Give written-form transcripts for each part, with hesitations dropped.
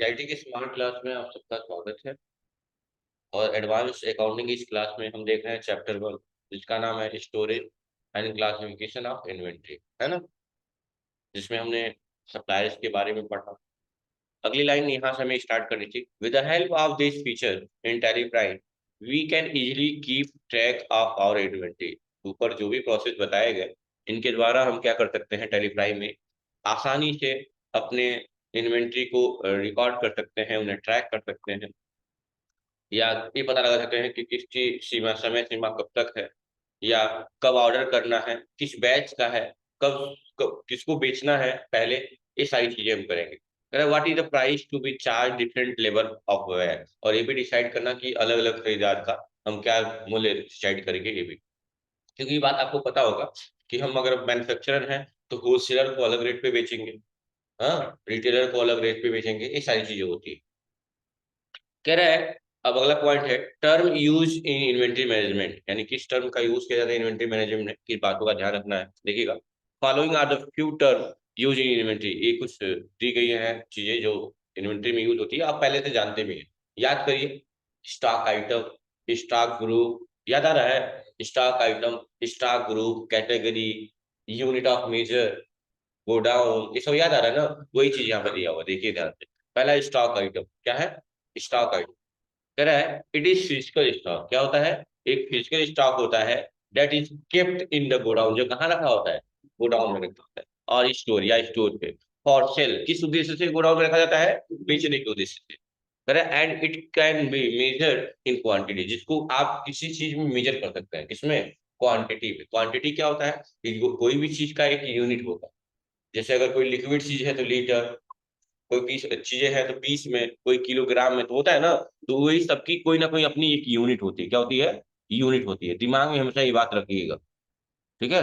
IT की smart class में आप सबका स्वागत है। और एडवांस अकाउंटिंग की इस क्लास में हम देख रहे हैं चैप्टर 1, जिसका नाम है storage and classification of inventory, है ना। जिसमें हमने सप्लायर्स के बारे में पढ़ा। अगली लाइन यहाँ से हमें स्टार्ट करनी थी। With the help of this feature in Tally Prime we can easily keep track of our inventory. ऊपर जो भी प्रोसेस बताए गए, इनके द्वारा हम क्या कर सकते हैं, टैली प्राइम में आसानी से अपने इन्वेंट्री को रिकॉर्ड कर सकते हैं, उन्हें ट्रैक कर सकते हैं, या ये पता लगा सकते हैं कि किसकी सीमा, समय सीमा कब तक है, या कब ऑर्डर करना है, किस बैच का है, कब किसको बेचना है पहले। ये सारी चीजें हम करेंगे। What is the price to be charge different level of where, और ये भी डिसाइड करना कि अलग अलग खरीदार का हम क्या मूल्य डिसाइड करेंगे, ये भी। क्योंकि ये बात आपको पता होगा कि हम अगर मैन्युफैक्चरर हैं तो होलसेलर को अलग रेट पे बेचेंगे, हाँ, रिटेलर को अलग रेट पे बेचेंगे, ये सारी चीजें होती है। कह रहा है, अब अगला पॉइंट है term use in inventory management, यानी किस टर्म का यूज किया जाता है इन्वेंट्री मैनेजमेंट में, किस बातों का ध्यान रखना है। देखिएगा, following are the few term use in inventory, ये कुछ दी गई हैं चीजें जो इन्वेंट्री में यूज होती है, आप पहले से जानते भी हैं। याद करिए, स्टॉक आइटम, स्टॉक ग्रुप, याद आ रहा है, stock item, stock group, category, unit of measure, godown, ये सब याद आ रहा है ना। वही चीज यहाँ पे दिया हुआ, देखिए ध्यान से। पहला स्टॉक आइटम क्या है, स्टॉक आइटम कह रहा है इट इज फिजिकल स्टॉक। क्या होता है, एक फिजिकल स्टॉक होता है that is kept in the godown, जो कहाँ रखा होता है, गोडाउन में रखा होता है, और स्टोर या स्टोर पे फॉर सेल, किस उद्देश्य से गोडाउन में रखा जाता है, बेचने के उद्देश्य से। कह रहा है and it can be measured in quantity, जिसको आप किसी चीज में मेजर कर सकते हैं, किसमें, क्वांटिटी में। क्वांटिटी क्या होता है, कोई भी चीज का एक यूनिट होता है। जैसे अगर कोई लिक्विड चीज है तो लीटर, कोई पीस चीजें हैं तो पीस में, कोई किलोग्राम में, तो होता है ना। तो वही सबकी कोई ना कोई अपनी एक यूनिट होती है। क्या होती है, यूनिट होती है। दिमाग में हमेशा ये बात रखिएगा, ठीक है।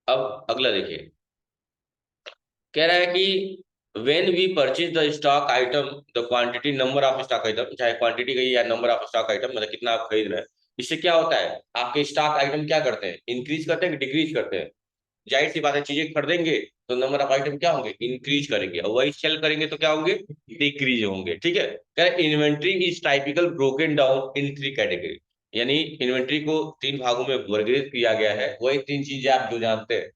अब अगला देखिए, कह रहा है कि when we purchase the stock item the quantity number of stock item, चाहे क्वांटिटी कही या नंबर ऑफ स्टॉक आइटम, मतलब कितना आप खरीद रहे हैं, इससे क्या होता है, आपके स्टॉक आइटम क्या करते हैं, इंक्रीज करते हैं कि डिक्रीज करते हैं। जाहिर सी बात है, चीजें खरीदेंगे तो नंबर ऑफ आइटम क्या होंगे, इंक्रीज करेंगे, और वही सेल करेंगे तो क्या होंगे, डिक्रीज होंगे, ठीक है। क्या inventory is typical broken down in 3 category, यानी इन्वेंट्री को 3 भागों में वर्गीकृत किया गया है। वही 3 चीजें आप जो जानते हैं।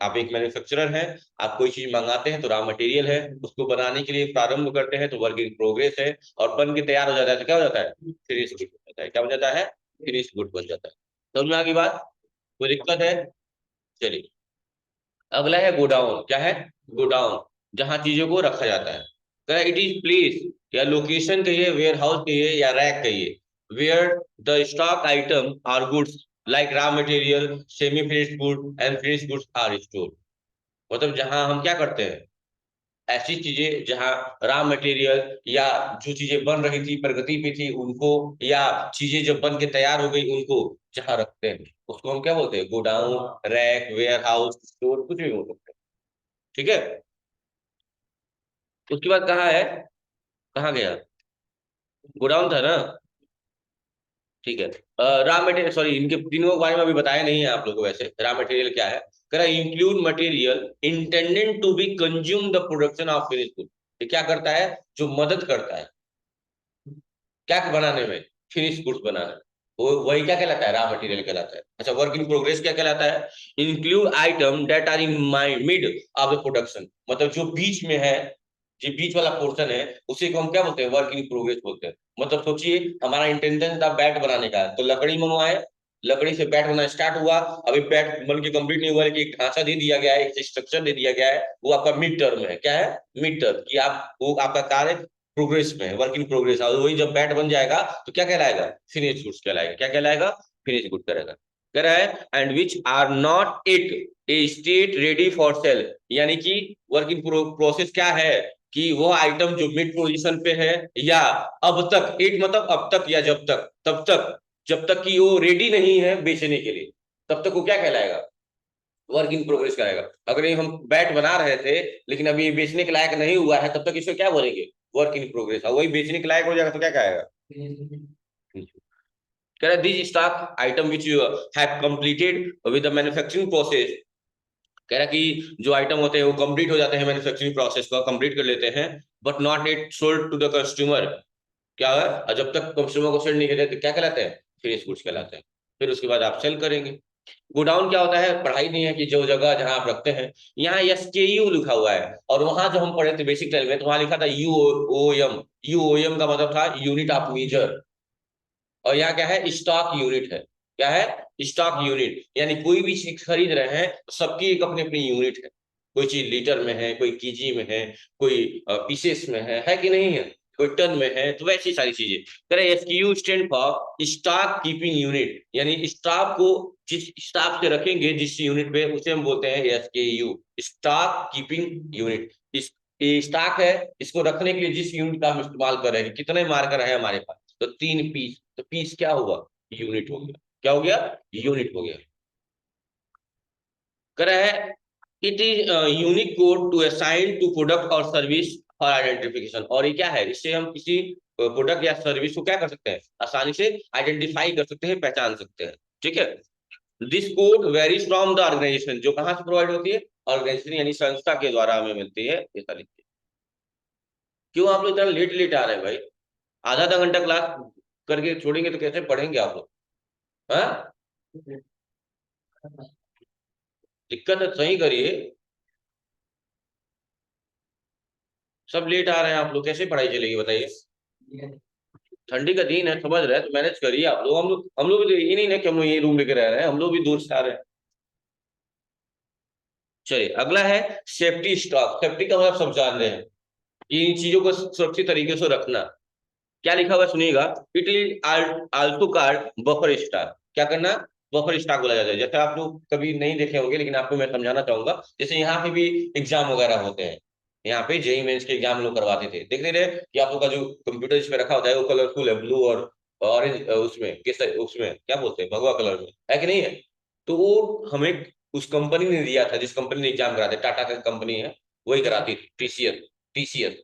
आप एक मैन्युफैक्चरर हैं, आप कोई चीज मंगाते हैं तो रॉ मटेरियल है, उसको बनाने के लिए प्रारंभ करते हैं तो वर्क इन प्रोग्रेस है, और बन के तैयार हो जाता है तो क्या हो जाता है, फिनिश गुड हो जाता है। क्या हो जाता है, फिनिश गुड बन जाता है। समझ में आ गई बात, कोई दिक्कत है। चलिए, अगला है गोडाउन। क्या है, गोडाउन, जहां चीजों को रखा जाता है। इट इज प्लेस या लोकेशन कहिए, वेयर हाउस कहिए या रैक कहिए, where the stock item are goods like raw material, semi finished good and finished goods are store. मतलब जहां हम क्या करते हैं, ऐसी चीजें जहां रॉ मटेरियल या जो चीजें बन रही थी, प्रगति पे थी उनको, या चीजें जब बन के तैयार हो गई उनको जहां रखते हैं, उसको हम क्या बोलते हैं, godown, rack, warehouse, store, कुछ भी बोल सकते हैं, ठीक है। उसके बाद कहाँ है, कहाँ गया, गोडाउन था ना, ठीक है। रॉ मटेरियल, सॉरी, इनके तीनों के बारे में अभी बताया नहीं है आप लोगों को। वैसे रॉ मटेरियल क्या है, कह रहा है include material intended to be consume the production of finish good. ये क्या करता है, जो मदद करता है क्या बनाने में, फिनिश गुड्स बनाने में, वो वही क्या कहलाता है, रॉ मटेरियल कहलाता है। अच्छा, वर्क इन प्रोग्रेस क्या कहलाता है, include item that are in mid of the production, मतलब जो बीच में है, जो बीच वाला पोर्शन है, उसी को हम क्या बोलते हैं, वर्क इन प्रोग्रेस बोलते हैं। मतलब सोचिए, हमारा इंटेंशन था बैट बनाने का, तो लकड़ी मंगवाए, लकड़ी से बैट बनना स्टार्ट हुआ, अभी बैट बन के कंप्लीट नहीं हुआ, लेकिन एक ढांचा दे दिया गया है, एक स्ट्रक्चर दे दिया गया है, वो आपका मिड टर्म है। क्या है, मिड टर्म, कि आप वो आपका कार्य प्रोग्रेस में, वर्क इन प्रोग्रेस। और वही जब बैट बन जाएगा तो क्या कहलाएगा, फिनिश गुड्स कहलाएगा। क्या कहलाएगा, फिनिश गुड करेगा। कह रहा है and which are not it a state ready for sale, यानी कि वर्क इन प्रोसेस क्या है, कि वो आइटम जो मिड पोजीशन पे है, या अब तक, इट मतलब अब तक या जब तक, तब तक, जब तक कि वो रेडी नहीं है बेचने के लिए, तब तक वो क्या कहलाएगा, वर्क इन प्रोग्रेस कराएगा। अगर ये हम बैट बना रहे थे लेकिन अभी बेचने के लायक नहीं हुआ है, तब तक इसको क्या बोलेंगे, वर्क इन प्रोग्रेस। और वही बेचने के लायक हो जाएगा तो क्या कहेगा, this stock item which you have completed with the manufacturing process कह रहा कि जो आइटम होते हैं वो कंप्लीट हो जाते हैं, मैन्युफैक्चरिंग प्रोसेस को कंप्लीट कर लेते हैं, but not it sold to the customer. क्या है, और जब तक कस्टमर को सेल नहीं करते तो क्या कहलाते हैं, फिनिश गुड्स कहलाते हैं। फिर उसके बाद आप सेल करेंगे। गोडाउन क्या होता है, पढ़ाई नहीं है कि जो जगह जहां आप रखते हैं, यहाँ SKU लिखा हुआ है, और वहां जो हम पढ़े थे बेसिक टेल में तो वहां लिखा था UOM। UOM का मतलब था यूनिट ऑफ मेजर, और यहाँ क्या है, स्टॉक यूनिट है। क्या है, स्टॉक यूनिट, यानी कोई भी चीज खरीद रहे हैं तो सबकी एक अपनी अपनी यूनिट है। कोई चीज लीटर में है, कोई केजी में है, कोई पीसेस में है कि नहीं है, कोई टन में है, तो वैसी सारी चीजें। कह रहे SKU stand for stock keeping unit, यानी स्टॉक को जिस स्टॉक से रखेंगे जिस यूनिट पे, उसे हम बोलते हैं SKU, स्टॉक कीपिंग यूनिट। इस स्टॉक है, इसको रखने के लिए जिस यूनिट का हम इस्तेमाल कर रहे हैं, कितने मार्कर है हमारे पास, तो 3 पीस, तो पीस क्या हुआ, यूनिट हो गया। क्या हो गया, यूनिट हो गया। कह रहा है it is unique code to assign to product और सर्विस फॉर आइडेंटिफिकेशन, और ये क्या है, इससे हम किसी प्रोडक्ट या सर्विस को क्या कर सकते हैं, आसानी से आइडेंटिफाई कर सकते हैं, पहचान सकते हैं। ठीक है। This code varies from the organization, जो कहाँ से प्रोवाइड होती है, ऑर्गेनाइजेशन यानी संस्था के द्वारा हमें मिलती है, ये सारी चीजें। क्यों आप लोग इतना लेट लेट आ रहे हैं भाई, आधा आधा घंटा क्लास करके छोड़ेंगे तो कैसे पढ़ेंगे आप लोग, हाँ? दिक्कत है, सही करिए। सब लेट आ रहे हैं आप लोग, कैसे पढ़ाई चलेगी बताइए। ठंडी का दिन है, समझ रहे हैं, तो मैनेज करिए आप लोग। हम लोग भी तो ये नहीं ना कि हम लोग ये रूम लेके रह रहे हैं, हम लोग भी दूर से आ रहे हैं। चलिए अगला है सेफ्टी स्टॉक। सेफ्टी का मतलब सब जान रहे हैं, कि इन चीजों को सुरक्षित तरीके से रखना। क्या लिखा हुआ है सुनिएगा, it is also called buffer stock. क्या करना, बफर स्टॉक बोला जाता है। जैसे आप लोग कभी नहीं देखे होंगे, लेकिन आपको मैं समझाना चाहूंगा। जैसे यहाँ पे भी एग्जाम वगैरह होते हैं, यहाँ पे जेई मेंस के एग्जाम लोग करवाते थे, देख रहे थे कि आप लोग का जो कंप्यूटर इस पे रखा होता है वो कलरफुल है, ब्लू और ऑरेंज, उसमें किस, उसमें क्या बोलते हैं, भगवा कलर में, है कि नहीं है। तो वो हमें उस कंपनी ने दिया था, जिस कंपनी ने एग्जाम कराते, टाटा की कंपनी है, वही कराती थी, TCS। TCS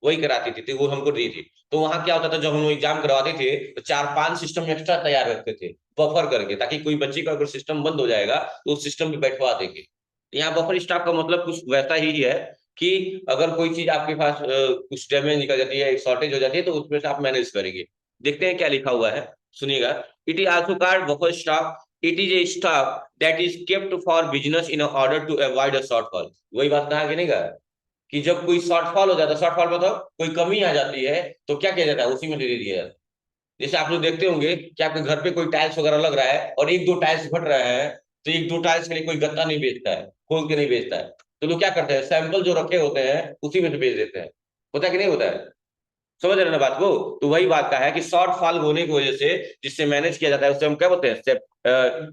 वही कराती थी, तो वो हमको दी थी। तो वहां क्या होता था, जब हम लोग एग्जाम करवाते थे तो 4-5 सिस्टम एक्स्ट्रा तैयार रखते थे, बफर करके, ताकि कोई बच्चे का अगर सिस्टम बंद हो जाएगा तो उस सिस्टम पे बैठवा देंगे। यहाँ बफर स्टॉक का मतलब कुछ वैसा ही है, कि अगर कोई चीज आपके पास कुछ डैमेज निकल जाती है, शॉर्टेज हो जाती है, तो उसमें से आप मैनेज करेंगे। देखते हैं क्या लिखा हुआ है, सुनिएगा। It is also called buffer stock. It is a stock that is kept for business in order to avoid a shortfall. वही बात कहा कि नहीं कहा, कि जब कोई शॉर्टफॉल हो जाता है, शॉर्टफॉल मतलब कोई कमी आ जाती है, तो क्या किया जाता है, उसी में दे दिया जाता है। जैसे आप लोग देखते होंगे कि आपके घर पे कोई टाइल्स वगैरह लग रहा है और एक दो टाइल्स फट रहा है, तो एक दो टाइल्स के लिए कोई गत्ता नहीं बेचता है, खोल के नहीं बेचता है, तो लोग क्या करते हैं, सैंपल जो रखे होते हैं उसी में से बेच देते हैं। होता है कि नहीं होता है, समझ रहे हैं ना बात को। तो वही बात का है कि शॉर्ट फॉल होने की वजह से जिससे मैनेज किया जाता है, उससे हम क्या बोलते हैं,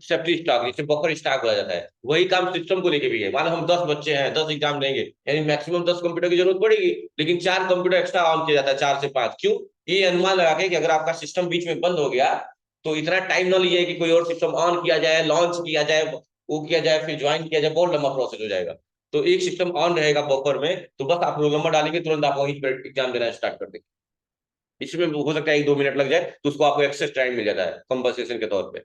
सेफ्टी स्टॉक, जिसे बफर स्टॉक बोला जाता है। वही काम सिस्टम को लेके भी है। मान लो हम 10 बच्चे हैं, 10 एग्जाम देंगे, यानी मैक्सिमम 10 कंप्यूटर की जरूरत पड़ेगी, लेकिन 4 कंप्यूटर एक्स्ट्रा ऑन किया जाता है, 4 से 5। क्यों, ये अनुमान लगा के कि अगर आपका सिस्टम बीच में बंद हो गया तो इतना टाइम ना लीजिए कि कोई और सिस्टम ऑन किया जाए, लॉन्च किया जाए, वो किया जाए, फिर ज्वाइन किया जाए, बहुत लंबा प्रोसेस हो जाएगा। तो एक सिस्टम ऑन रहेगा बफर में, तो बस आप रोल नंबर डालेंगे, तुरंत आप वहीं पर एग्जाम देना स्टार्ट कर देंगे। इसमें हो सकता है 1-2 मिनट लग जाए, तो उसको आपको एक्सेस टाइम मिल जाता है कंपनसेशन के तौर पे।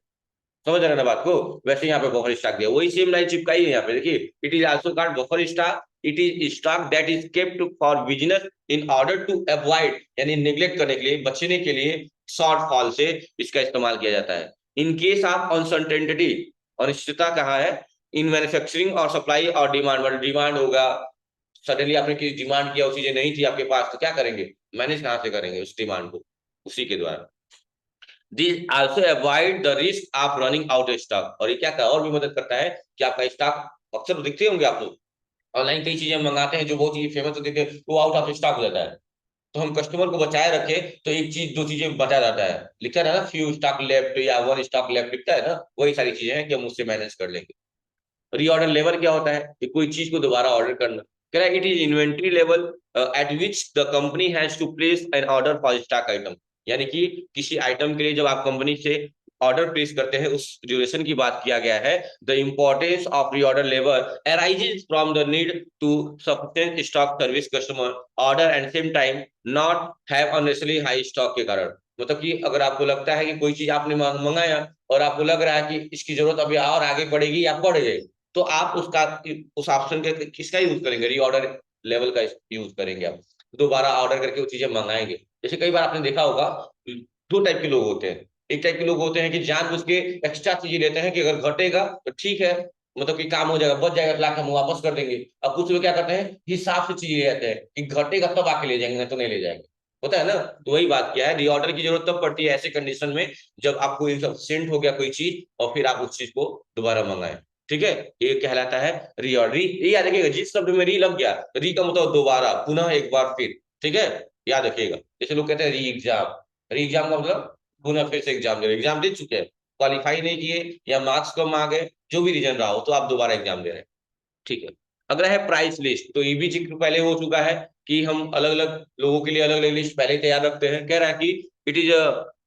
समझ रहे हैं ना बात को। वैसे यहाँ पे बफर स्टॉक दिया, वही सेम लाइन चिपकाई है यहाँ पे, देखिए। It is also called buffer stock. It is stock that is kept for business in order to avoid, यानी निग्लेक्ट करने के लिए, बचने के लिए, शॉर्ट फॉल से इसका इस्तेमाल किया जाता है। इन केस ऑफ अनसर्टेनिटी, अनिश्चितता कहाँ है, इन मैन्युफैक्चरिंग और सप्लाई और डिमांड, मतलब डिमांड होगा, सडनली आपने किसी डिमांड किया, वो चीजें नहीं थी आपके पास, तो क्या करेंगे, मैनेज कहाँ से करेंगे उस डिमांड को, उसी के द्वारा। This also avoid the risk of running out stock, और ये क्या और भी मदद करता है कि आपका स्टॉक, अक्सर दिखते होंगे आप लोग ऑनलाइन कई चीजें मंगाते हैं, जो बहुत चीजें फेमस होती है वो आउट ऑफ स्टॉक हो जाता है। तो हम कस्टमर को बचाए रखे तो एक चीज दो चीजें बचा जाता है, लिखा है ना, फ्यू स्टॉक लेफ्ट या वन स्टॉक लेफ्ट लिखता है ना, वही सारी चीजें हैं कि हम उससे मैनेज कर लेंगे। रीऑर्डर लेवल क्या होता है, कि कोई चीज को दोबारा ऑर्डर करना। कह रहा है it is inventory level at which the company has to place an order for stock item, यानी कि किसी आइटम के लिए जब आप कंपनी से ऑर्डर प्लेस करते हैं, उस ड्यूरेशन की बात किया गया है। The importance of reorder level arises from the need to sufficient stock service customer order and same time not have unnecessary high stock के कारण। मतलब कि अगर आपको लगता है कि कोई चीज आपने मंगाया और आपको लग रहा है कि इसकी जरूरत अभी और आगे बढ़ेगी या बढ़ जाएगी, तो आप उसका उस ऑप्शन के किसका यूज करेंगे, रीऑर्डर लेवल का यूज करेंगे। आप दोबारा ऑर्डर करके वो चीजें मंगाएंगे। जैसे कई बार आपने देखा होगा, दो टाइप के लोग होते हैं। एक टाइप के लोग होते हैं कि जानबूझ के एक्स्ट्रा चीजें लेते हैं कि अगर घटेगा तो ठीक है, मतलब कि काम हो जाएगा, बच जाएगा, ला के हम वापस कर देंगे। अब कुछ लोग क्या करते हैं, हिसाब से चीजें ले जाते हैं कि घटेगा तब आके ले जाएंगे, नहीं तो नहीं ले जाएंगे। होता है ना। तो वही बात क्या है, रीऑर्डर की जरूरत तब पड़ती है ऐसे कंडीशन में जब आपको सेंड हो गया कोई चीज और फिर आप उस चीज को दोबारा मंगाएं। ठीक है, ये कहलाता है रीऑर्डर। ये याद रखिएगा, जिस शब्द में री लग गया, री का मतलब दोबारा, पुनः, एक बार, फिर। ठीक है, याद रखिएगा। जैसे लोग कहते हैं री एग्जाम, री एग्जाम का मतलब पुनः फिर से एग्जाम दे रहे, एग्जाम दे चुके हैं, क्वालिफाई नहीं किए या मार्क्स कम आ गए, जो भी रीजन रहा हो, तो आप दोबारा एग्जाम दे रहे हैं। ठीक है। अगला है प्राइस लिस्ट। तो ये भी जिक्र पहले हो चुका है कि हम अलग अलग लोगों के लिए अलग अलग लिस्ट पहले तैयार रखते हैं। कह रहा है कि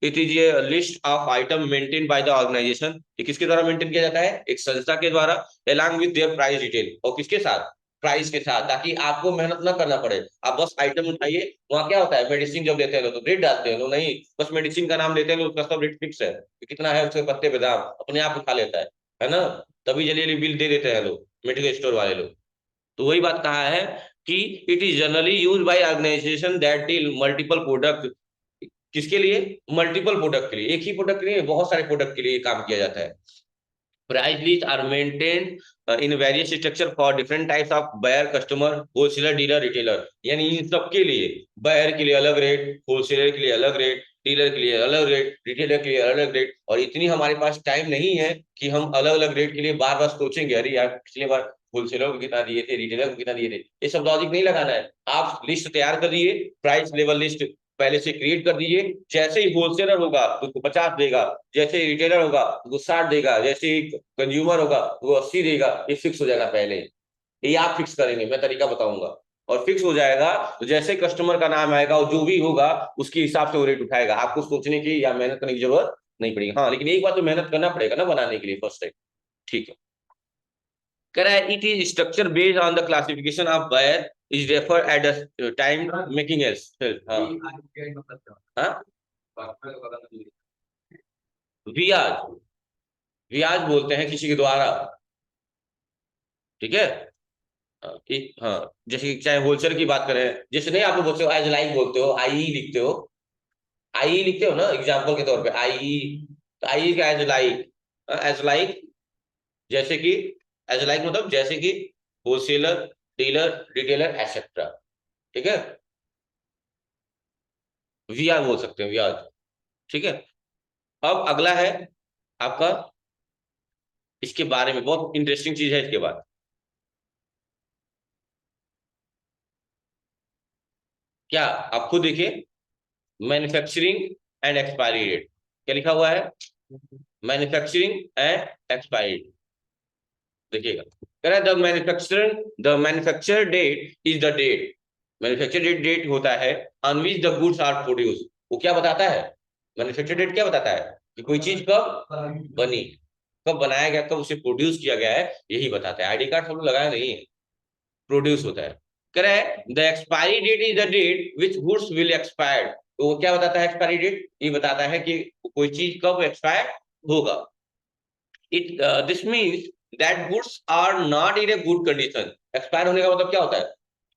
it is a list of item maintain by the organization. ये किसके द्वारा मेंटेन किया जाता है, एक संस्था के द्वारा, along with their price detail. और किसके साथ, प्राइस के साथ, ताकि आपको मेहनत ना करना पड़े। आप बस आइटम उठाइए। वहां क्या होता है, मेडिसिन जब देते हैं लोग तो रेट डालते हैं लोग, नहीं, बस मेडिसिन का नाम लेते हैं लोग, उसका सब रेट फिक्स है, कितना है उसके पत्ते पे दाम अपने आप उठा लेता है ना। तभी जल्दी जल्दी बिल दे देते हैं लोग, मेडिकल स्टोर वाले लोग। तो वही बात कहा है कि it is generally use by organization that deal multiple product. किसके लिए, मल्टीपल प्रोडक्ट के लिए, एक ही प्रोडक्ट के लिए, बहुत सारे प्रोडक्ट के लिए काम किया जाता है। Price lists are maintained in various structure for different types of buyer, customer, wholesaler, dealer, retailer। यानी इन सब के लिए, बायर के लिए अलग रेट, होलसेलर के लिए अलग रेट, डीलर के लिए अलग रेट, रिटेलर के लिए अलग रेट। और इतनी हमारे पास टाइम नहीं है कि हम अलग अलग रेट के लिए बार बार सोचेंगे, अरे यार पिछले बार होलसेलर को कितना दिए थे, रिटेलर को कितना दिए थे। ये सब लॉजिक नहीं लगाना है। आप लिस्ट तैयार कर दिए, प्राइस लेवल लिस्ट पहले से क्रिएट कर दीजिए। जैसे ही होलसेलर होगा तो उसको 50 देगा, जैसे ही रिटेलर होगा तो 60 देगा, जैसे ही कंज्यूमर होगा वो 80 देगा। ये फिक्स हो जाएगा पहले, ये आप फिक्स करेंगे, मैं तरीका बताऊंगा। और फिक्स हो जाएगा तो जैसे कस्टमर का नाम आएगा और जो भी होगा उसके हिसाब से वो रेट उठाएगा। आपको सोचने की या मेहनत करने की जरूरत नहीं पड़ेगी। हाँ, लेकिन एक बार तो मेहनत करना पड़ेगा ना बनाने के लिए फर्स्ट टाइम। ठीक है। कह रहा है it is structure based on the classification of buyer is refer at the time making else. हाँ हाँ, ब्याज, ब्याज बोलते हैं किसी के द्वारा। ठीक है। हाँ, जैसे कि चाहे होलसेल की बात करें, जैसे नहीं, आप लोग बोलते हो एज लाइक, बोलते हो आई लिखते हो, आई लिखते हो ना एग्जाम्पल के तौर पे आई। तो आई का एज लाइक, एज लाइक, जैसे कि, एज लाइक मतलब जैसे कि होलसेलर, डीलर, रिटेलर एक्सेट्रा। ठीक है, ब्याज बोल सकते हैं, ब्याज। ठीक है। अब अगला है आपका, इसके बारे में बहुत इंटरेस्टिंग चीज है इसके बाद। क्या, आप खुद देखिए, मैन्युफैक्चरिंग एंड एक्सपायरी डेट, क्या लिखा हुआ है, मैन्युफैक्चरिंग एंड एक्सपायरी। देखिएगा, कह रहा है the manufacturing, the manufacture date is the date, manufacture date date होता है on which the goods are produce. वो क्या बताता है, मैन्युफैक्चर डेट क्या बताता है कि कोई चीज कब बनी, कब बनाया गया, कब उसे प्रोड्यूस किया गया है, यही बताता है। आईडी कार्ड सब लोग लगाया नहीं है, प्रोड्यूस होता है। कह रहा है the expiry date is the date which goods will expire. तो वो क्या बताता है, एक्सपायरी डेट ये बताता है कि कोई चीज कब एक्सपायर होगा। It this means that goods are not in a good condition. Expire होने का मतलब क्या होता है,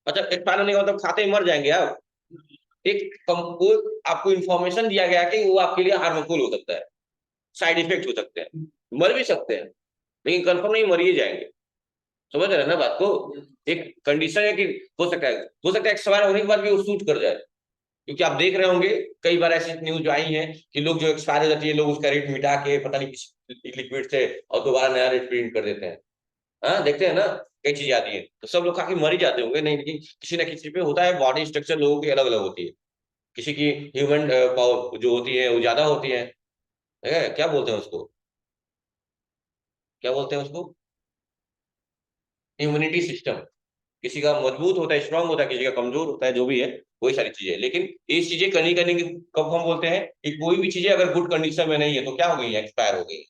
अच्छा एक्सपायर होने का मतलब खाते ही मर जाएंगे आप। एक आपको इंफॉर्मेशन दिया गया कि वो आपके लिए हार्मफुल हो सकता है, साइड इफेक्ट हो सकते हैं, मर भी सकते हैं, लेकिन कंफर्म नहीं, मर ही जाएंगे। समझ रहे हैं ना बात को। एक कंडीशन है कि हो सकता है एक्सपायर होने के बाद भी वो सूट कर जाए। क्योंकि आप देख रहे होंगे कई बार ऐसी न्यूज आई है कि लोग जो एक्सपायर हो जाती है, लोग उसका रेट मिटा के पता नहीं किस लिक्विड से और दोबारा नया रेट प्रिंट कर देते हैं। हाँ, देखते हैं ना, कई चीजें आती है, तो सब लोग काफी मर ही जाते होंगे, नहीं, लेकिन किसी ना किसी पे होता है। बॉडी स्ट्रक्चर लोगों की अलग अलग होती है, किसी की ह्यूमन जो होती है वो ज्यादा होती है, क्या बोलते हैं उसको, क्या बोलते हैं उसको, इम्यूनिटी सिस्टम। किसी का मजबूत होता है, स्ट्रांग होता है, किसी का कमजोर होता है, जो भी है वही सारी चीजें। लेकिन ये चीजें करनी करने की कब हम बोलते हैं कि कोई भी चीजें अगर गुड कंडीशन में नहीं है तो क्या हो गई है, एक्सपायर हो गई।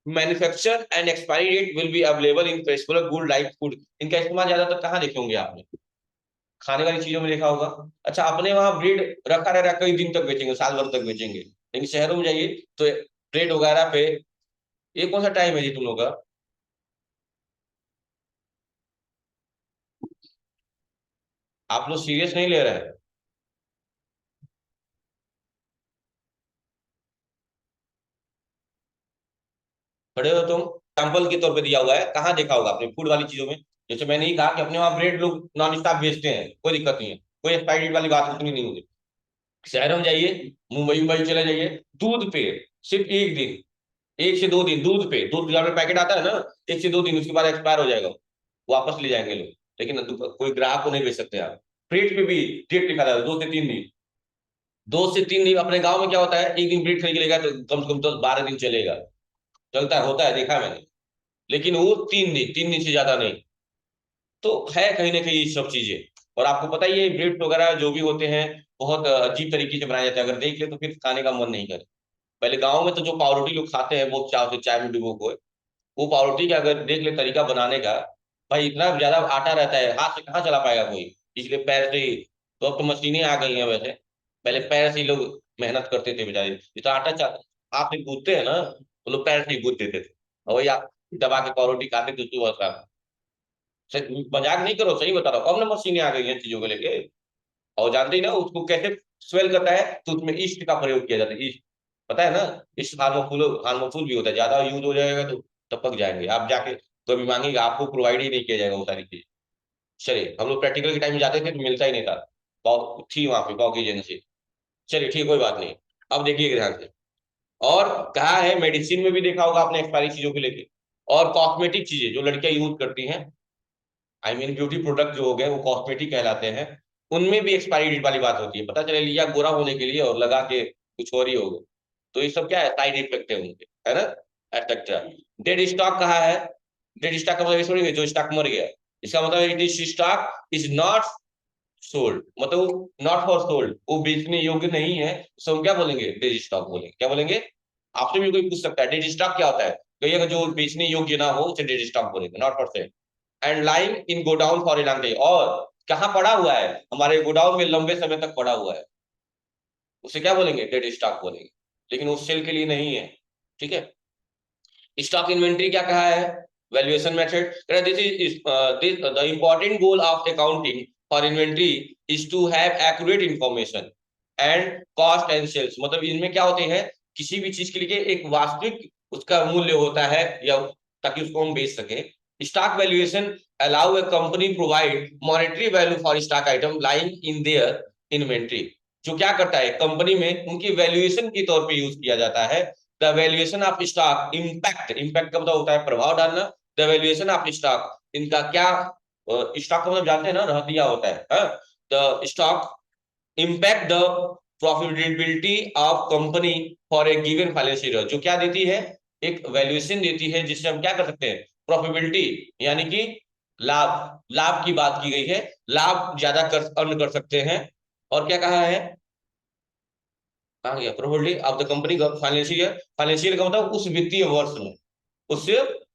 Manufacture and expiry date will be available in perishable good like food. इनका इस्तेमाल ज्यादातर कहाँ देखे होंगे आपने, खाने वाली चीजों में देखा होगा। अच्छा, अपने वहां ब्रेड रखा रह रहा, कई दिन तक बेचेंगे, साल भर तक बेचेंगे, लेकिन शहरों में जाइए तो ब्रेड वगैरह पे, ये कौन सा टाइम है जी तुम लोग का, आप लोग सीरियस नहीं ले रहे हैं। बड़े हो तुम। एग्जाम्पल के तौर पे दिया हुआ है, कहाँ देखा होगा आपने फूड वाली चीजों में। जैसे मैंने ही कहा कि अपने वहाँ ब्रेड लोग नॉन स्टॉप बेचते हैं, कोई दिक्कत नहीं है, कोई एक्सपायरी डेट वाली बात सुनी नहीं मुझे। शहरों में जाइए, मुंबई मुंबई चले जाइए, दूध पे सिर्फ एक दिन, 1 से 2 दिन दूध पे, दूध का पैकेट आता है ना, 1 से 2 दिन उसके बाद एक्सपायर हो जाएगा, वापस ले जाएंगे लोग। लेकिन कोई ग्राहक को नहीं बेच सकते आप। फ्रिज पे भी डेट लिखा था 2 से 3 दिन। 2 से 3 दिन अपने गांव में क्या होता है, एक दिन ब्रेड खरीद के लेगा तो कम से कम 10 12 दिन चलेगा। चलता है, होता है, देखा मैंने। लेकिन वो 3 दिन, 3 दिन से ज्यादा नहीं। तो है कहीं ना कहीं ये सब चीजें। और आपको पता ही है ब्रेड वगैरह जो भी होते हैं, बहुत अजीब तरीके से बनाए जाते हैं, अगर देख ले तो फिर खाने का मन नहीं करे। पहले गाँव में तो जो पावरोटी लोग खाते हैं वो चाव से चाय में डुबो को, वो पावरोटी का अगर देख ले तरीका बनाने का, भाई इतना ज्यादा आटा रहता है, हाथ से कहाँ चला पाएगा कोई, इसलिए पैर से ही। तो अब तो मशीनें आ गई हैं वैसे, पहले पैर से ही लोग मेहनत करते थे बेचारे, जितना आटा हाथ से गूंथते हैं ना, वो लोग पैर से ही गूंथ देते थे, और वही आप दबा के पावरोटी खाते थे सुबह शाम। मजाक नहीं करो, सही बता रहा हूँ, अब ना मशीनें आ गई हैं चीजों को लेके। और जानते ही ना उसको कैसे स्वेल करता है, तो उसमें ईस्ट का प्रयोग किया जाता है, ईस्ट, पता है ना। ईस्ट हार्मोफुल, हार्मोफुल भी होता है, ज्यादा यूज हो जाएगा तो टपक जाएंगे, आप जाके कभी मांगेगा आपको प्रोवाइड ही नहीं किया जाएगा वो सारी चीज। चलिए, हम लोग प्रैक्टिकल के टाइम में जाते थे तो मिलता ही नहीं था, थी वहां पे पॉक एजेंसी। चलिए ठीक, कोई बात नहीं। अब देखिए ध्यान से। और कहा है मेडिसिन में भी देखा होगा आपने एक्सपायरी चीजों को लेके। और कॉस्मेटिक चीजें जो लड़कियां यूज करती हैं, आई मीन ब्यूटी प्रोडक्ट जो हो गए वो कॉस्मेटिक कहलाते हैं, उनमें भी एक्सपायरी डेट वाली बात होती है, पता चले लिया गोरा होने के लिए और लगा के कुछ और ही हो गए। तो ये सब क्या है, साइड इफेक्ट है उनके, है ना, एक्सेट्रा। डेड स्टॉक कहा है। डेड स्टॉक का मतलब ये थोड़ी है जो स्टॉक मर गया। इसका मतलब it is stock is not sold, मतलब नॉट फॉर सोल्ड, वो बेचने योग्य नहीं है, तो हम क्या बोलेंगे, डेड स्टॉक बोलेंगे, क्या बोलेंगे। आपसे भी कोई पूछ सकता है डेड स्टॉक क्या होता है, तो ये जो बेचने योग्य ना हो उसे डेड स्टॉक बोलेंगे, not for sale. And line in godown for a long time, और कहाँ पड़ा हुआ है, हमारे गोडाउन में लंबे समय तक पड़ा हुआ है, उसे क्या बोलेंगे, डेड स्टॉक बोलेंगे। लेकिन उस सेल के लिए नहीं है। ठीक है। स्टॉक इन्वेंट्री क्या कहा है, valuation method, this is this the important goal of accounting for inventory is to have accurate information and cost and sales, मतलब इनमें क्या होते हैं, किसी भी चीज के लिए एक वास्तविक उसका मूल्य होता है, या ताकि उसको हम बेच सके। Stock valuation allow A company provide monetary value for stock item lying in their inventory, जो क्या करता है कंपनी में उनकी वैल्यूएशन के तौर पे यूज किया जाता है। The valuation of stock impact, impact का मतलब होता है प्रभाव डालना। द वैल्यूएशन ऑफ स्टॉक, इनका क्या, स्टॉक का मतलब जानते हैं ना, रह दिया होता है। The stock impact the profitability of company for a given financial year, जो क्या देती है, एक वैल्यूएशन देती है जिससे हम क्या कर सकते हैं, प्रॉफिटेबिलिटी, यानी कि लाभ, लाभ की बात की गई है, लाभ ज्यादा कर अर्न कर सकते हैं। और क्या कहा है, कहा गया, probability of the company financial year, financial का मतलब उस वित्तीय वर्ष में, उस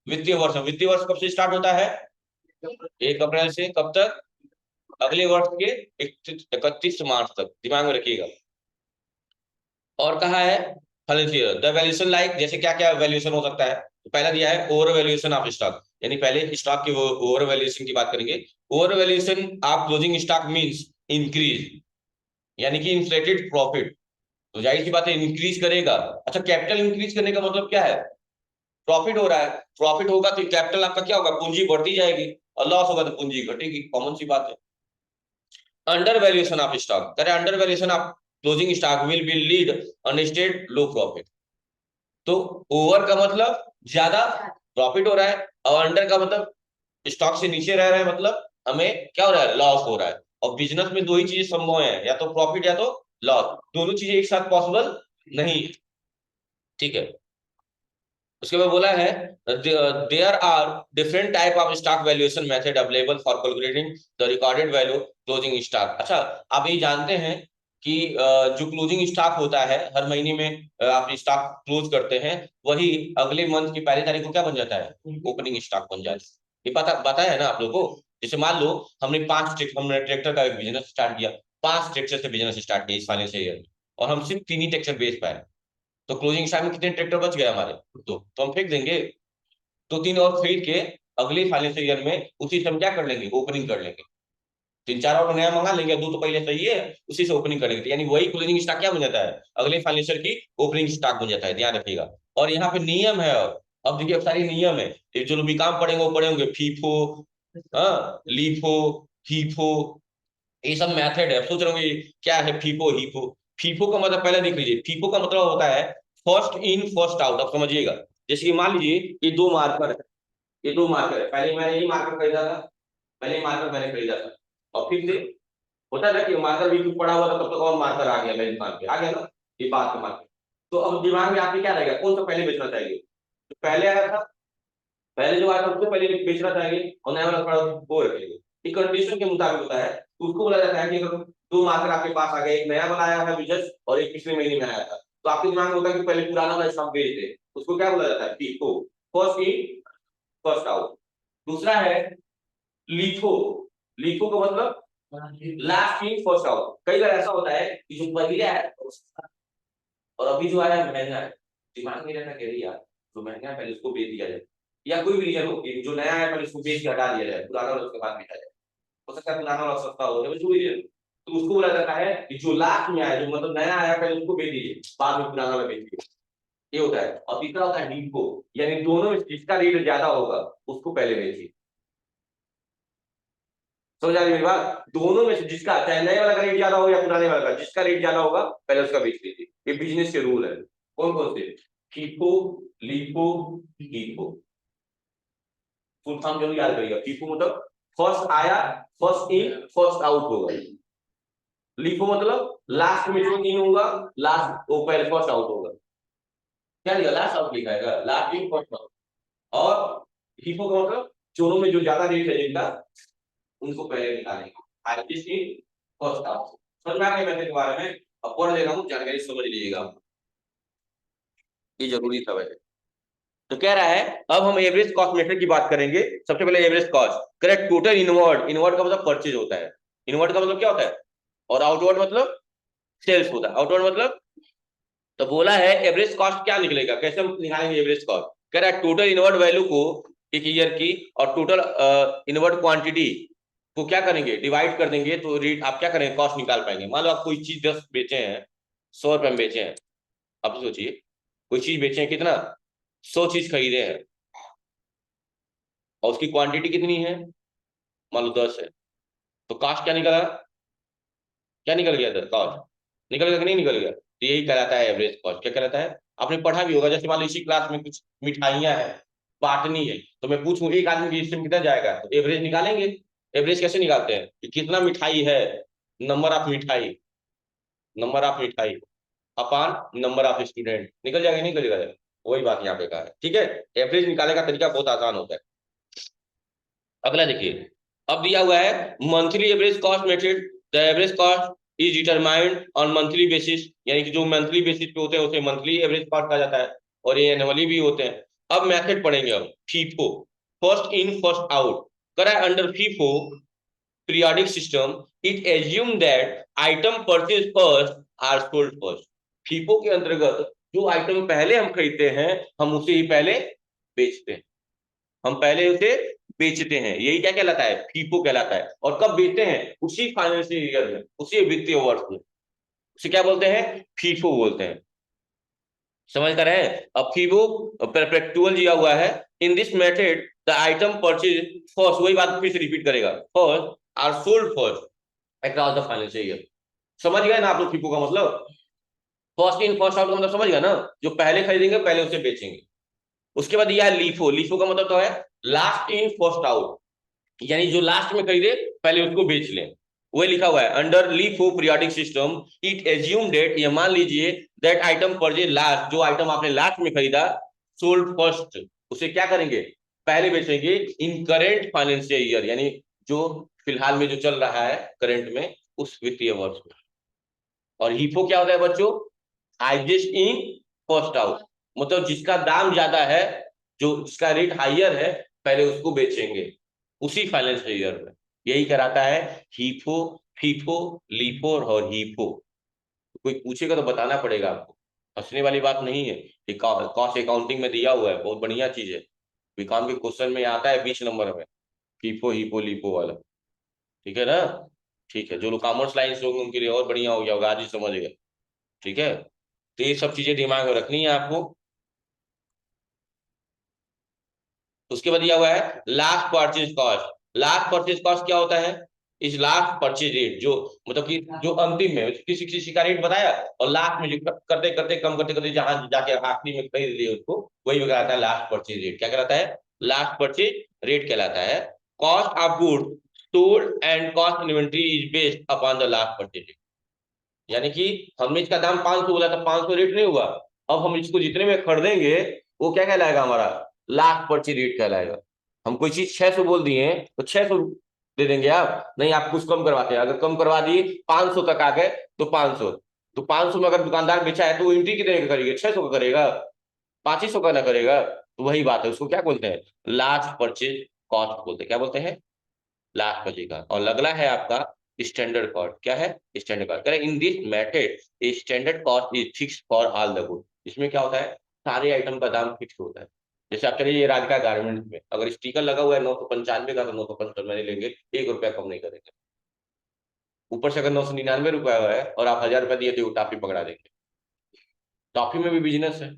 वित्तीय वर्ष में, वित्तीय वर्ष कब से स्टार्ट होता है, 1 अप्रैल से कब तक, अगले वर्ष के 31 मार्च तक, दिमाग में रखिएगा। और कहा है फाइनेंशियल द वैल्यूएशन लाइक, जैसे क्या क्या वैल्यूएशन हो सकता है, तो पहला दिया है ओवर वैल्यूएशन ऑफ स्टॉक, यानी पहले स्टॉक की ओवर वैल्यूएशन की बात करेंगे। Over valuation of closing stock means increase, यानी कि इन्फ्लेटेड प्रॉफिट, तो जाहिर सी बात है इंक्रीज करेगा। अच्छा, कैपिटल इंक्रीज करने का मतलब क्या है, प्रॉफिट हो रहा है, प्रॉफिट होगा तो कैपिटल आपका क्या होगा, पूंजी बढ़ती जाएगी, और लॉस होगा तो पूंजी घटेगी, कॉमन सी बात है। अंडर वैल्यूएशन ऑफ स्टॉक, करे under valuation of closing stock will be lead unstated low profit, तो ओवर का मतलब ज्यादा प्रॉफिट हो रहा है, और अंडर का मतलब स्टॉक से नीचे रह रहा है, मतलब हमें क्या हो रहा है, लॉस हो रहा है। और बिजनेस में दो ही चीजें संभव है, या तो प्रॉफिट या तो लॉस, दोनों चीजें एक साथ पॉसिबल नहीं है। ठीक है। उसके बाद बोला है there are different type of stock valuation method available for calculating the recorded value closing stock. अच्छा, आप ये जानते हैं कि जो क्लोजिंग स्टॉक होता है हर महीने में, आप स्टॉक क्लोज करते हैं, वही अगले मंथ की पहली तारीख को क्या बन जाता है, ओपनिंग स्टॉक बन जाता है। ये पता है ना आप लोगों को। जैसे मान लो हमने ट्रैक्टर का एक बिजनेस स्टार्ट किया, 5 ट्रैक्टर से बिजनेस स्टार्ट किया इस फाइनेंशियल ईयर में, और हम सिर्फ 3 ही ट्रैक्टर बेच पाए, तो क्लोजिंग स्टॉक में कितने ट्रैक्टर बच गए हमारे, तो हम फेंक देंगे। 2 3 और खरीद के अगले फाइनेंशियल ईयर में उसी समय क्या कर लेंगे, ओपनिंग कर लेंगे। तीन चार और नया मंगा लेंगे, दो तो पहले सही है, उसी से ओपनिंग करेंगे, यानी वही क्लोजिंग स्टॉक क्या बन जाता है, अगले फाइनेंशियल की ओपनिंग स्टॉक बन जाता है, ध्यान रखिएगा। और यहाँ पे नियम है, अब देखिए अब सारी नियम है, ये जो भी काम पढ़ेंगे वो पढ़े होंगे, फीफो, हाँ लीफो, फीफो, ये सब मेथड है। अब सोच रहे होंगे क्या है फीफो हीफो। फीफो का मतलब पहले देख लीजिए, फीफो का मतलब होता है फर्स्ट इन फर्स्ट आउट। अब समझिएगा, जैसे कि मान लीजिए ये दो मार्कर है, ये दो मार्कर है, पहले मैंने यही मार्कर खरीदा था, पहले मार्कर मैंने खरीदा था, और फिर से होता है ना कि मार्कर भी क्यों पड़ा हुआ था, तब तक और मार्कर आ गया मेरे दुकान पे, आ गया ना, ये बात का मार्कर। तो अब दिमाग में आपके क्या रहेगा, कौन सा पहले बेचना चाहिए, तो पहले आया था, पहले जो आया था उसको पहले बेचना चाहिए, और नया वाला थोड़ा वो रखेंगे, ये कंडीशन के मुताबिक होता है। तो उसको बोला जाता है कि अगर दो मार्कर आपके पास आ गए, एक नया वाला आया है विजय, और एक पिछले महीने में आया था, तो आपके दिमाग में होता है कि पहले पुराना वाला स्टॉक बेच दे, उसको क्या बोला जाता है, FIFO, first in first out. दूसरा है लीफो, लीफो का मतलब लास्ट इन फर्स्ट आउट। कई बार ऐसा होता है कि जो पहले आया और अभी जो आया महंगा है, दिमाग में रहना कह रही यार जो महंगा है पहले उसको बेच दिया जाए, या कोई भी रीजन हो कि जो नया है पहले उसको बेच के हटा दिया जाए, पुराना वाला उसके बाद बेचा जाए, हो सकता है पुराना वाला सस्ता हो जाए, जो भी रीजन, तो उसको बोला जाता है कि जो लास्ट में आया, जो मतलब नया आया पहले उसको बेच दीजिए, बाद में पुराना वाला बेच दीजिए, ये होता है। और तीसरा होता है डीपो, यानी दोनों में जिसका रेट ज्यादा होगा उसको पहले बेचिए। समझ आ रही मेरी बात, दोनों में से जिसका, चाहे नए वाला का रेट ज्यादा हो या पुराने वाला का, जिसका रेट ज्यादा होगा पहले उसका बेच लीजिए, ये बिजनेस के रूल है। कौन कौन से, फीफो, लीफो, हीफो, फुल फॉर्म जरूर याद करिएगा। फीफो मतलब फर्स्ट आया, फर्स्ट इन फर्स्ट आउट होगा। लीफो मतलब लास्ट में जो इन होगा, लास्ट वो पहले फर्स्ट आउट होगा, क्या लिखा, लास्ट आउट लिखा है, लास्ट इन फर्स्ट आउट। और हीफो का मतलब दोनों में जो ज्यादा रेट है जिनका, उनको पहले निकालेंगे, हाईएस्ट इन फर्स्ट आउट। समझ में आ गई मेथड के बारे में, अब पढ़ ले रहा हूँ, जानकारी समझ लीजिएगा, ये जरूरी था वैसे। तो कह रहा है अब हम एवरेज कॉस्ट मेथड की बात करेंगे। सबसे पहले average cost, correct total inward, inward का मतलब परचेज होता है, इनवर्ड का मतलब क्या होता है, और आउटवर्ड मतलब सेल्स होता है, आउटवर्ड मतलब, तो बोला है एवरेज कॉस्ट क्या निकलेगा, कैसे हम निकालेंगे एवरेज कॉस्ट, कह रहा है टोटल इनवर्ड वैल्यू को एक ईयर की और टोटल इनवर्ड क्वांटिटी को क्या करेंगे, डिवाइड कर देंगे, तो रेट आप क्या करेंगे, कॉस्ट निकाल पाएंगे। मान लो आप कोई चीज 10 बेचे हैं, 100 रुपए में बेचे हैं, आप सोचिए कोई चीज बेचे हैं कितना, 100 चीज खरीदे हैं, और उसकी क्वांटिटी कितनी है, मान लो 10 है, तो कॉस्ट क्या निकला, क्या निकल गया, कॉस्ट निकल गया कि नहीं निकल गया, तो यही कहलाता है एवरेज कॉस्ट। क्या कहलाता है, आपने पढ़ा भी होगा, जैसे मान लो इसी क्लास में कुछ मिठाइयां हैं, बांटनी है, तो मैं पूछूं एक आदमी की लिस्ट में कितना जाएगा, तो एवरेज निकालेंगे। एवरेज कैसे निकालते हैं कि कितना मिठाई है, नंबर ऑफ मिठाई, नंबर ऑफ मिठाई अपान नंबर ऑफ स्टूडेंट, निकल जाएगा नहीं निकल जाएगा, वही बात यहाँ पे कहा है, ठीक है। एवरेज निकालने का तरीका बहुत आसान होता है। अगला देखिए, अब दिया हुआ है monthly average cost method, the average cost is determined on monthly basis, यानी कि जो मंथली बेसिस पे होते हैं उसे मंथली एवरेज कॉस्ट कहा जाता है, और ये एनुअली भी होते हैं। अब मेथड पढ़ेंगे हम, FIFO, first in first out, करा under FIFO periodic system, it assume that item purchased first are sold first। FIFO के अंतर्गत जो आइटम पहले हम खरीदते हैं हम उसे ही पहले बेचते हैं, हम पहले उसे बेचते हैं, यही क्या कहलाता है, फीफो कहलाता है। और कब बेचते हैं, उसी फाइनेंशियल ईयर में, उसी वित्तीय वर्ष में, उसे क्या बोलते हैं, फीफो बोलते हैं। समझ कर रहे हैं, अब फीफो परपेचुअल दिया हुआ है, in this method the item purchase first, वही बात फिर से रिपीट करेगा, first are sold first across the financial year. समझ गए ना आप लोग फीफो का मतलब, फर्स्ट इन फर्स्ट आउट का मतलब समझ गया ना, जो पहले खरीदेंगे पहले उसे बेचेंगे। उसके बाद यह है लीफो, लीफो का मतलब तो है लास्ट इन फर्स्ट आउट, यानी जो लास्ट में खरीदे पहले उसको बेच लें, वही लिखा हुआ है under LIFO periodic system, it assume date, ये मान लीजिए दैट आइटम परचेज लास्ट, जो आइटम आपने लास्ट में खरीदा, सोल्ड फर्स्ट, उसे क्या करेंगे, पहले बेचेंगे, इन करेंट फाइनेंशियल ईयर, यानी जो फिलहाल में जो चल रहा है करंट में, उस वित्तीय वर्ष में। और हीफो क्या होता है बच्चों, हाईएस्ट इन फर्स्ट आउट, मतलब जिसका दाम ज्यादा है, जो जिसका रेट हाइयर है, पहले उसको बेचेंगे उसी फाइनेंशियल ईयर में, यही कराता है हीफो, फीफो, लीफो और हीफो। कोई पूछेगा तो बताना पड़ेगा आपको, हंसने वाली बात नहीं है, कॉस्ट अकाउंटिंग में दिया हुआ है, बहुत बढ़िया चीज है, बीकॉम के क्वेश्चन में आता है 20 नंबर में, फीफो हीफो लीफो वाला, ठीक है ना। ठीक है, जो लोग कॉमर्स लाइन से होंगे उनके लिए और बढ़िया हो गया होगा, आज ही समझ गए। ठीक है, तो ये सब चीजें दिमाग में रखनी है आपको। उसके बाद दिया हुआ है last purchase cost. Last purchase cost क्या होता है? इस लास्ट परचेज रेट, जो मतलब कि जो अंतिम में किसी किसी का रेट बताया और लास्ट में जो करते करते कम करते करते जहां जाके आखिरी में खरीद लिए उसको, वही कहलाता है लास्ट परचेज रेट। क्या कहलाता है? लास्ट परचेज रेट कहलाता है। Cost of good sold and cost inventory is based upon the last purchase rate. यानी कि हमने इसका दाम 500 बोला था, 500 रेट नहीं हुआ, अब हम इसको जितने में खरीदेंगे वो क्या कहलाएगा हमारा? लाख पर्ची रेट कहलाएगा। हम कोई चीज 600 बोल दिए तो 600 दे देंगे आप? नहीं, आप कुछ कम करवाते हैं। अगर कम करवा दिए 500 तक आ गए तो 500, तो 500 में अगर दुकानदार बेचा है तो वो एंट्री कितने का करेगा? 600 का करेगा, 2500 का ना करेगा। तो वही बात है, उसको क्या बोलते हैं? लास्ट परचेज कॉस्ट बोलते हैं। क्या बोलते हैं? लास्ट बचेगा। और अगला है आपका स्टैंडर्ड कॉस्ट। क्या है? Standard cost. कह रहे इन this method standard cost is fix for all the good. इसमें क्या होता है? सारे आइटम का दाम फिक्स होता है। जैसे आप चलिए ये राधिका गारमेंट्स में अगर स्टिकर लगा हुआ है 995 का, तो 995 लेंगे, 1 रुपया कम नहीं करेंगे। ऊपर से अगर 999 रुपया हुआ है और आप 1000 रुपया दिए तो टॉफी पकड़ा देंगे। टॉफी में भी बिजनेस है,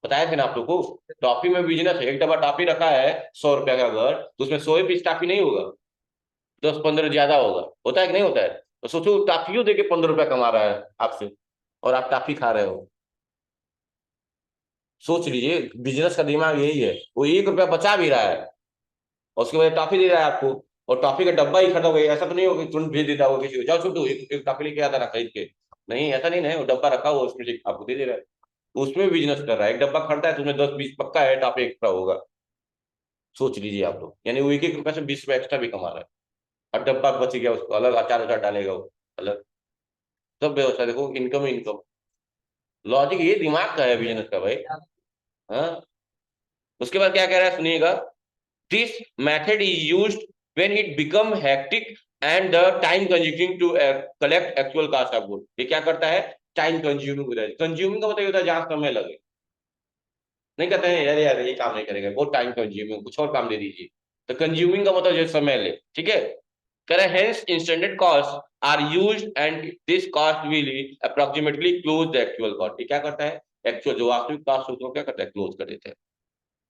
बताया थे ना आप लोग को। टॉफी में बिजनेस है। एक डब्बा टॉफी रखा है 100 रुपया का, अगर तो उसमें 100 पीस टॉफी नहीं होगा, 10-15 ज्यादा होगा। होता है कि नहीं होता है? तो सोचो टाफियों देके 15 रुपया कमा रहा है आपसे, और आप टाफी खा रहे हो। सोच लीजिए, बिजनेस का दिमाग यही है। वो 1 रुपया बचा भी रहा है और उसके बाद टॉफी दे रहा है आपको। और टॉफी का डब्बा ही खत्म हो गया, ऐसा तो नहीं होगा कि तुरंत भेज देता होगा किसी को, जाओ छोटू एक टॉफी लेके आता ना खरीद के। नहीं, ऐसा नहीं है, वो डब्बा रखा हुआ उसमें से आपको दे दे रहा है। उसमें बिजनेस कर रहा है। एक डब्बा खरीदा है तो उसमें 10-20 पक्का है टॉफी एक्स्ट्रा होगा। सोच लीजिए आप लोग, यानी वो 1-1 रुपया से 20 रुपया एक्स्ट्रा भी कमा रहा है। और डब्बा बच गया, उसको अलग अचार उचार डालेगा वो अलग। सब व्यवस्था देखो, इनकम इनकम। लॉजिक ये दिमाग का है बिजनेस का भाई। हाँ। उसके बाद क्या कह रहा है सुनिएगा। This method is used when it become hectic and the time consuming to collect actual cost of good. ये क्या करता है? टाइम कंज्यूमिंग हो जाए। कंज्यूमिंग का मतलब होता है जहां समय लगे। नहीं कहते हैं यार यार ये काम नहीं करेगा, बहुत टाइम कंज्यूमिंग, कुछ और काम दे दीजिए। तो कंज्यूमिंग का मतलब जो समय ले। ठीक है, करे hence intended costs are used and this cost will approximately close the actual cost। ये क्या करता है? एक्चुअल जो वास्तविक कॉस्ट होता है क्या करता है? क्लोज कर देता है।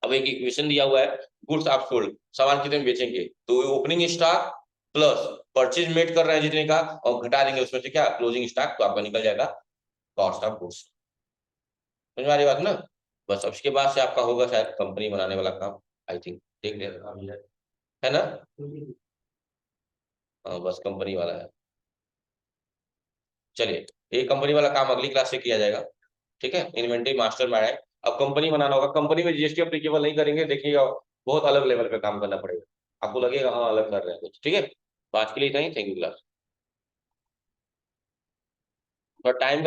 अब एक इक्वेशन दिया हुआ है, गुड्स आप सोल्ड, सामान कितने में बेचेंगे, तो opening stock plus purchase made कर रहे हैं जितने का, और घटा देंगे उसमें से क्या? क्लोजिंग स्टॉक, तो आपका निकल जाएगा कॉस्ट ऑफ गुड्स। समझ में आ रही बात ना? बस अब इसके बाद से आपका होगा शायद कंपनी बनाने वाला काम, आई थिंक। देख लिया है ना? हाँ, बस कंपनी वाला है। चलिए, ये कंपनी वाला काम अगली क्लास से किया जाएगा। ठीक है, इन्वेंटरी मास्टर में है। अब कंपनी बनाना होगा। कंपनी में जीएसटी अप्लीकेबल नहीं करेंगे, देखिएगा बहुत अलग लेवल पे काम करना पड़ेगा। आपको लगेगा हाँ अलग कर रहे हैं कुछ। ठीक है, तो आज के लिए इतना ही। Thank you class. थोड़ा टाइम